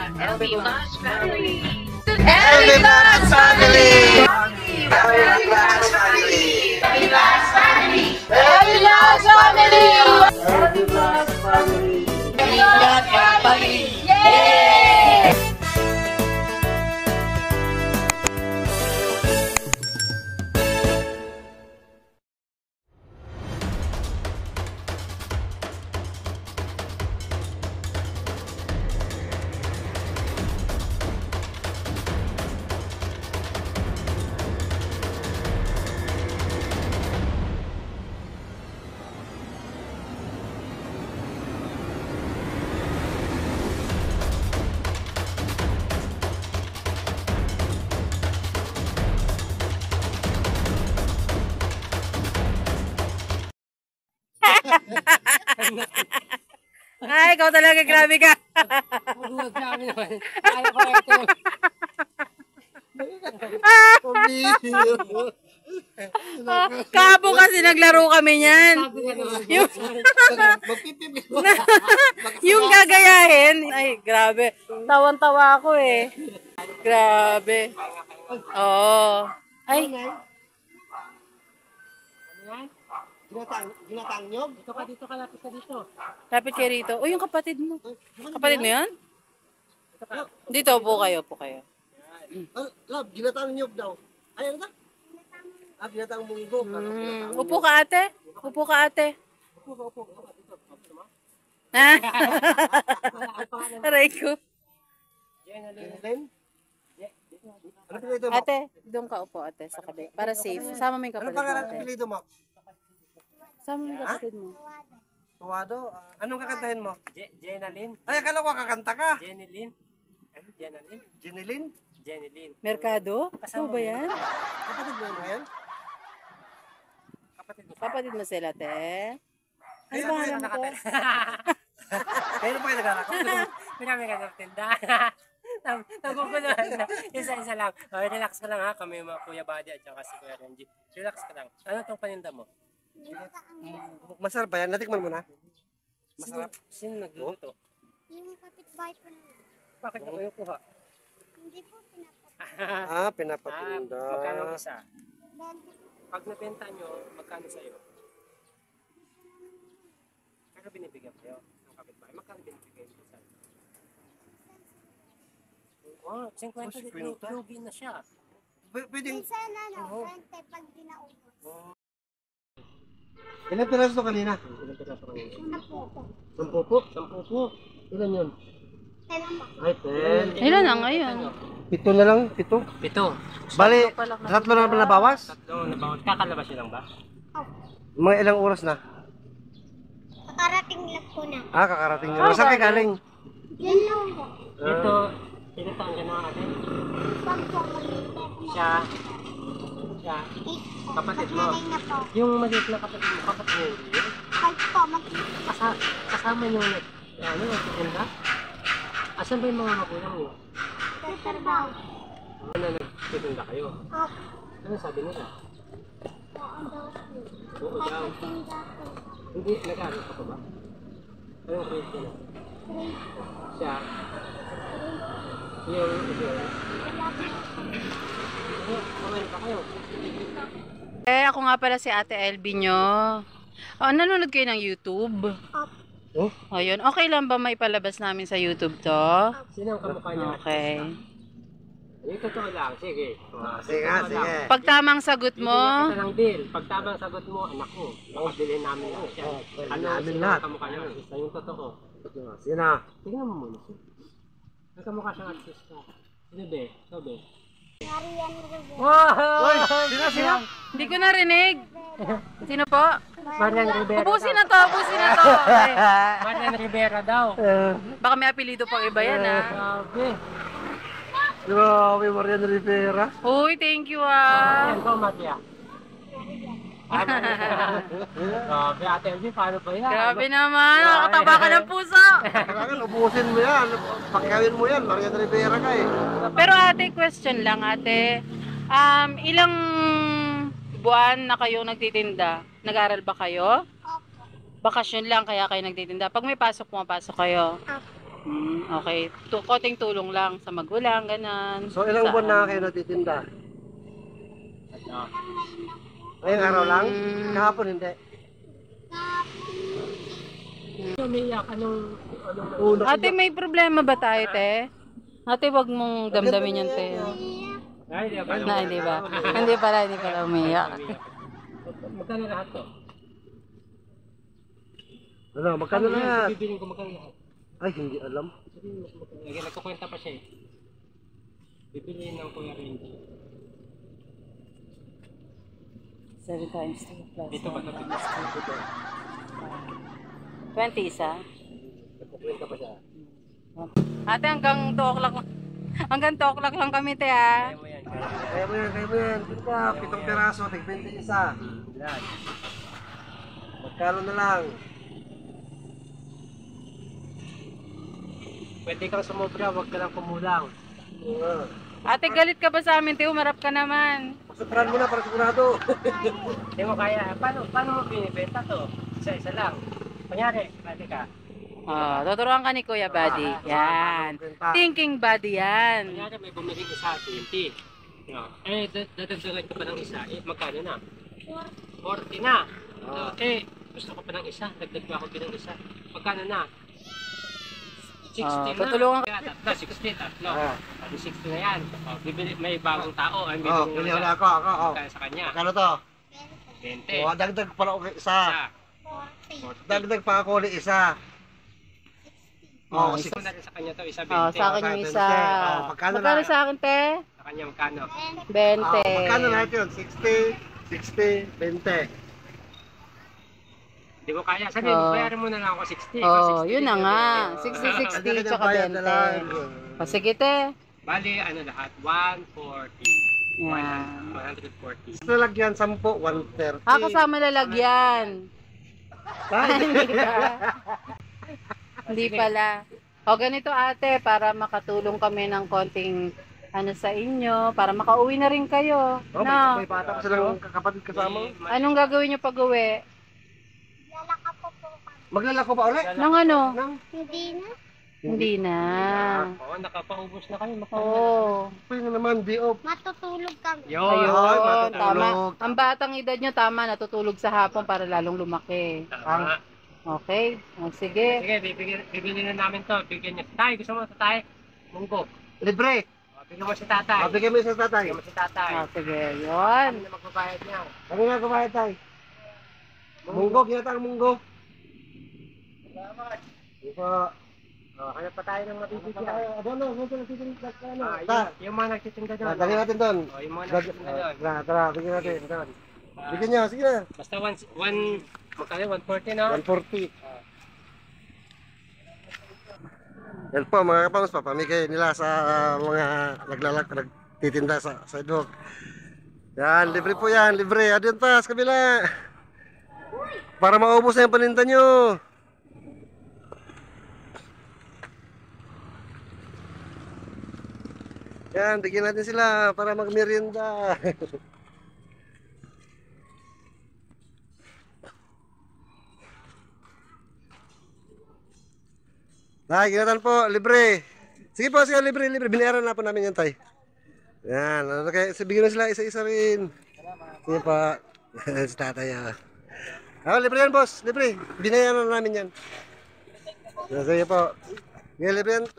LB Vlogs family. LB Vlogs family. LB Vlogs family. LB Vlogs family. LB Vlogs family. LB Vlogs family. LB Vlogs family. Yay! Ay, ikaw talaga, grabe ka. Kapo kasi naglaro kami niyan. Yung gagayahin. Ay, grabe. Tawan-tawa ako eh. Grabe. Oo. Ay. Ginatang nyog? Dito ka, lapit ka dito. Lapit kayo rito. O, yung kapatid mo. Kapatid mo yan? Dito, upo kayo, upo kayo. Love, ginatang nyog daw. Ay, ano ka? Ginatang munggo. Upo ka, ate. Upo ka, ate. Upo. Ha? Aray ko. Jen? Ano pinito mo? Ate, doon ka upo, ate, sa kabila. Para safe. Sama mo yung Ano kapatid mo, pangalan ate. ng pinito mo? Sama mo yung kapatid mo. Tuwado. Anong kakantahin mo? Jenalyn. Ay, akala ko kakanta ka. Jenilyn. Jenalyn. Jenilyn? Jenilyn. Merkado? Ito ba yan? Kapatid mo yun yan? Kapatid mo sila, te. Ano Kaya pangalan mo to? Kaya pa kayo naglalakad? Pinami ka ng tinda. Naguguluhan na. Isa-isa lang. Relax ka lang ha. Kami yung mga Kuya Buddy at saka si Kuya Renji. Relax ka lang. Ano itong paninda mo? Masarap ba yan? Natikman mo na? Masarap. Sino nagluluto? Yung kapitbahay ko na. Bakit ako yung kuha? Hindi po pinapapalit. Pinapatinda. Magkano ang isa? Dahil Pag nabenta nyo, magkano sa'yo? Kaya binibigyan kayo ng kapitbahay. Magkano binibigyan nyo sa'yo? Oh, 50 din. Lugi na siya. Pwedeng... minsan ano, 20 pag dinaubos. Ilan piraso to kanina? Ilan piraso ka ngayon? Ano po po? 10 po? 10 po. Ilan yun? Kaya po. Ay, 10. Ilan na ngayon? 7 na lang, 7. 7. Bali, tatlo na ba nabawas? Tatlo na bawat. Kakalabas nyo lang ba? Mga ilang oras na? Kakarating lang po na. Kakarating nyo. Saan kayo galing? Yan lang po. Ito, ilan taon ka na ate? Pag po maliit Siya. Siya. Kapatid mo. Nanay na po. Yung maliit na kapatid mo, kapatid mo yun? Pag po mag-iit. Kasama nyo ulit. Ano, nagtitinda? Asan ba yung mga magulang nyo? Tatrabaho. Ano, nagtitinda kayo? Opo. Ano sabi nila? Saan daw po? Oo daw. Tatratinda po. Hindi, nag-aaral ka pa ba? Anong grade ka na? Siya. Yung ito. Kumain pa kayo. Ako nga pala si Ate LB nyo. Nanonood kayo ng YouTube? Opo. Ayun, okay lang ba may palabas namin sa YouTube to? Sino ang kamukha niya? Okay. Yung totoo lang, sige. Sige. Pag tamang sagot mo, Bibigyan kita ng deal. Pag tamang sagot mo, anak ko, makabilin namin lang siya. Ano, namin sino lahat. ang kamukha niya? Isa yung totoo. Sige na. Tingnan mo muna siya. Ang kamukha siyang artista. Sino be? Sino be? Marian Rivera. Wow! Sino? hindi ko narinig. Sino po? Marian Rivera. Ubusin na to, ubusin na to. Okay. Marian Rivera daw. Baka may apelido pang iba yan ha. Grabe. Grabe, Marian Rivera. Uy, thank you ah. Yan ko, Matia. Grabe, Ate LB, paano ba yan? Grabe naman, nakakataba ka ng puso. Kailangan, ubusin mo yan. Pakawin mo yan. Marian Rivera ka eh. Pero ate, question lang ate. Ilang buwan na kayo nagtitinda? Nag-aral ba kayo? Opo. Bakasyon lang kaya kayo nagtitinda. Pag may pasok, pumapasok kayo. Opo. Okay. Konting tulong lang sa magulang, ganon. So, ilang buwan na kayo natitinda? Ngayong araw lang? Kahapon hindi. Umiyak, anong Uno. Ate, may problema ba tayo, te? Ate, wag mong damdamin yan, te. Ay, di ba? Na, hindi ba? Hindi pala umiyak. Magkano lahat to? Ano, magkano lahat? Bibiling ko magkano lahat. Ay, hindi alam. Nagkukwenta pa siya eh. Bibiliin ng Kuya Renji. 7 times 2 plus Dito ba ito? 20 isa. Nagkukwenta pa siya. Ate, hanggang 2 o'clock. Hanggang 2 o'clock lang kami, te, ha? Kaya mo yan. Kaya mo yan, kaya mo yan. Pinta, 7 piraso, tig-20 isa. Lahat. Magkano na lang? Pwede kang sumobra, huwag ka lang kumulang. Oo. Ate, galit ka ba sa amin, te? Umarap ka naman. Pasupran mo na para sigurado. Hindi mo kaya, paano mo binibenta to? Isa-isa lang. Kunyari, pwede ka. Tuturuan ka ni Kuya Buddy. Yan. Thinking Buddy yan. Kunyari may bumili isa, 20. No. Eh, dadagdagan ko pa ng isa. Eh, magkano na? 40 na. Eh, gusto ko pa ng isa. Dagdag pa ako ng isa. Magkano na? 60 na. tutulungan Kaya tatlo, 60, tatlo. 60 na yan. Bibili, may bagong tao. Ang Oh, bibili pili na ako. Magkano sa kanya? Magkano to? 20. Oh, dagdag pala ako isa. Isa. 40. Dagdag pa ako ulit isa. Oh, Isa na rin sa kanya to, isa 20. Sa akin yung isa. Magkano Magkano na? sa akin, te? Sa kanya magkano? 20. Magkano lahat yun? 60, 60, 20. Hindi ko kaya. Sabihin, bayaran mo na lang ako 60. Oh, 60, yun na nga. 60, 60, Kanya-kanya tsaka bayad na lang. 20. O, sige, te. Bali, ano lahat? 140. Yan. 140. Sa lalagyan, 10, 130. Kasama lalagyan. Hindi ba? Hindi pala. O, ganito, ate, para makatulong kami ng konting ano sa inyo, para makauwi na rin kayo. Oh, No? may bata pa silang kapatid kasama. Anong gagawin nyo pag uwi? Lalaka po po kami. Maglalako pa ulit? Nang ano? Hindi na. Hindi na. Oo, nakapaubos na kayo. Oo. Pwede na naman, di off. Matutulog kami. Ayun, matutulog. tama. Ang batang edad nyo, tama, natutulog sa hapon para lalong lumaki. Tama. Okay? O, sige. Sige, bibili na namin to. Bigyan niyo. Tay, gusto mo tatay? Munggo. Libre. Bigyan mo si tatay. Mabigyan mo yung sa tatay. Bigyan mo si tatay. O, sige. Yun. Ano na magbabayad niya? Ano nga kumain tayo? Munggo, kinatang munggo. Ipa. Kaya pa tayo ng mabibigyan. Ano, medyo nagtitindag ka ano. Yung mga nagtitinda doon. Dali natin doon. Oh, yung mga nagtitinda doon. Tara, bigyan natin. Bigyan niya, sige na. Basta magkano? 140 no? 140. Yan po mga kapangs, papamigay nila sa mga nagtitinda sa sidewalk. Yan, libre po yan, libre. Adyan pa sa kabila. Para maubos na yung paninda nyo. Yan, bigyan natin sila para magmerienda. Tay, ginatan po, libre. Sige po, sige, libre. Binayaran na po namin yan, tay. Yan, okay. Bigyan na sila isa-isa rin. Sige po. Si tatay. Libre yan, boss. Libre. Binayaran na namin yan. Sige po. Sige, libre yan.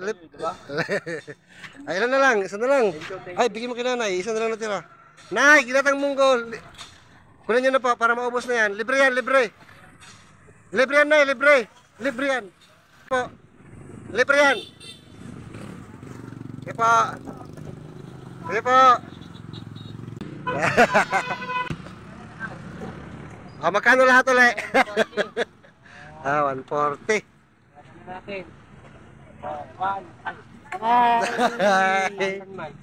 Ay, ilan na lang. Isa na lang. Ay, bigyan mo kay nanay. Isa na lang natira. Nay, ginatang munggo. Kunin nyo na po para maubos na yan. Libre yan, libre. Libre yan, nay. Libre. Libre yan. Po. Libre yan. Sige po. Sige po. Magkano lahat ulit? 140. Natin.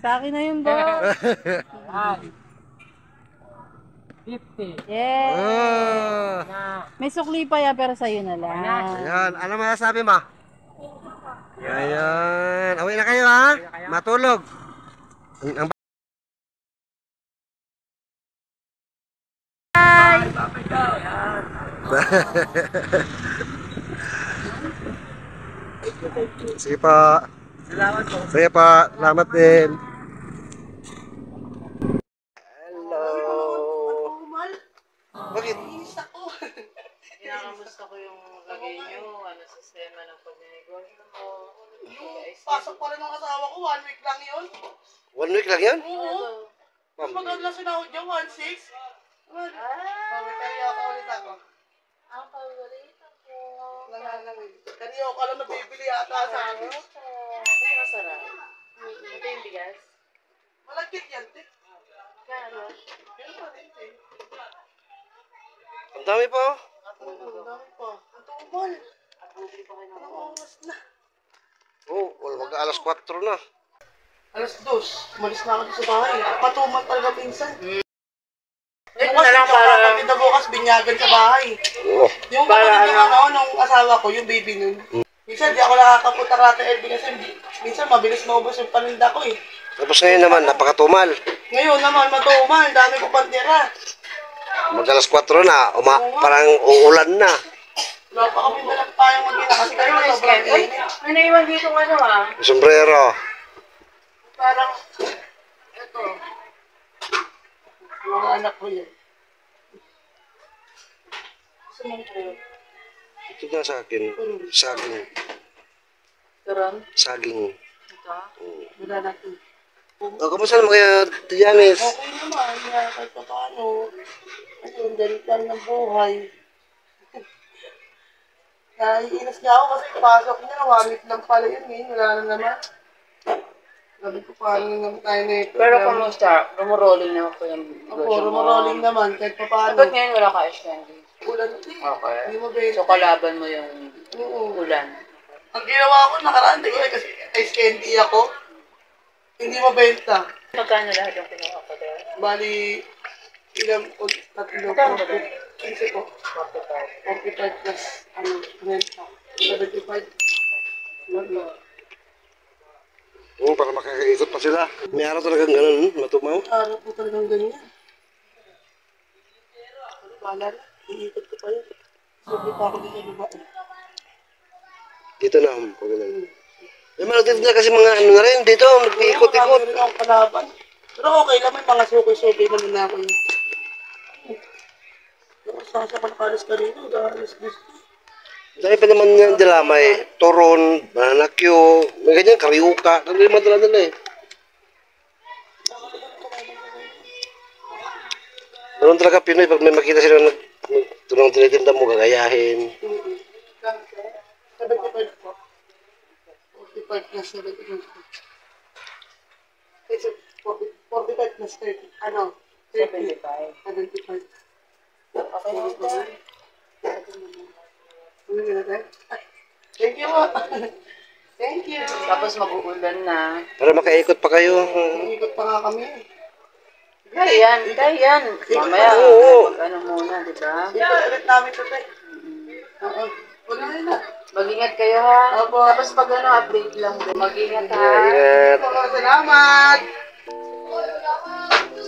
Sa akin na yun, boss. 50. Yes. Na. May sukli pa yan, pero sa'yo na lang. Ayan, ano masasabi mo? Ayan, away na kayo ha? Matulog. Ang Sige pa. Salamat po. Sige pa. Salamat din. Hello. Bakit? Kinakamusta ko yung lagay nyo, ano sistema ng pagnegosyo mo. Pasok pa rin ng asawa ko, 1 week lang yun. 1 week lang yan? Oo. Mas maganda lang sinahod niya, 1.6. Kaya ako ulit ako. Ang paborito ko. Kaya ako alam na bibili yata sa akin. Kasi masarap. Ito yung bigas. Malagkit yan, te. Kano? Yan pa rin, te. Ang dami pa. Ang dami pa. Ang tumal. Ang oras na. Oh, wag alas 4 na. Alas 2. Umalis na ako dito sa bahay. Patumal talaga minsan. Ito Bukas, na lang para... maganda bukas, binyagan sa bahay. Oh. Yung Para kapatid ng nung asawa ko, yung baby nun. Minsan, di ako nakakapunta kata LB kasi minsan mabilis maubos yung paninda ko eh. Tapos ngayon naman, napakatumal. Ngayon naman, matumal, dami ko pantira. Mag alas 4 na, parang uulan na. Wala pa kami dalang tayong mag-ina kasi kayo sobrang init. May naiwan dito ano ah. Sombrero. Parang, eto. Mga anak ko yan. Sumangko. Ito na sa akin. Saging. Turon? Saging. Ito? Wala natin. Oh, kamusta naman kaya, Tianis? Okay naman, kahit pa paano. Ayun, ganit lang ng buhay. Naiinis niya ako kasi pasok niya, 1 week lang pala yun ngayon, wala na naman. Sabi ko, paano na naman tayo na ito? Pero kumusta? Rumorolling na ako yung Ako, rumorolling naman, kahit pa paano. Ba't ngayon wala ka ice candy? Ulan ito eh. Okay. Hindi mo benta. So kalaban mo yung Oo. ulan. Ang ginawa ko, nakaraan, di ko eh, kasi ice candy ako. Hindi mabenta. Magkano lahat yung kinuha ko doon? Bali, ilang po, tatlo Magkano po. ba doon? 15 po. 45 plus, ano, renta. 75. Oh, para makakaikot pa sila. May araw talagang ganun, matumaw. Araw po talagang ganyan. Bala na, iikot ko pa yun. Sabi pa ako dito sa baba. Dito na, pag ganun. May mga na kasi mga ano na rin dito, nag-iikot-ikot. Marami rin akong kalaban. Pero okay lang, may mga suki-suki naman na ako yun. Saan sa kalakalis ka rin, dahil gusto. Dahil pa naman yan dila, may toron, banana Q, may ganyan, kariuka. Ano yung madala-dala eh. Meron talaga Pinoy, pag may makita sila tunang tinitinda mo, gagayahin. 75 po. 45 plus 75. 45 plus 30. Ano? 30. 75. Okay na ito. Thank you. Thank you. Tapos mag-uulan na. Para makaikot pa kayo. Ikot pa nga kami. Kaya yan. Mamaya, Oo. ano muna, di ba? Ikot ulit namin ito, te. Oo. Wala na. Mag-ingat kayo ha. Opo. Tapos pag ano, update lang din. Mag-ingat ha. Ingat. Salamat.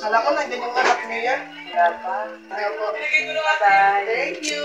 Alam ko na, hindi yung anak niya yan. Wala pa. Ayaw po. Thank you.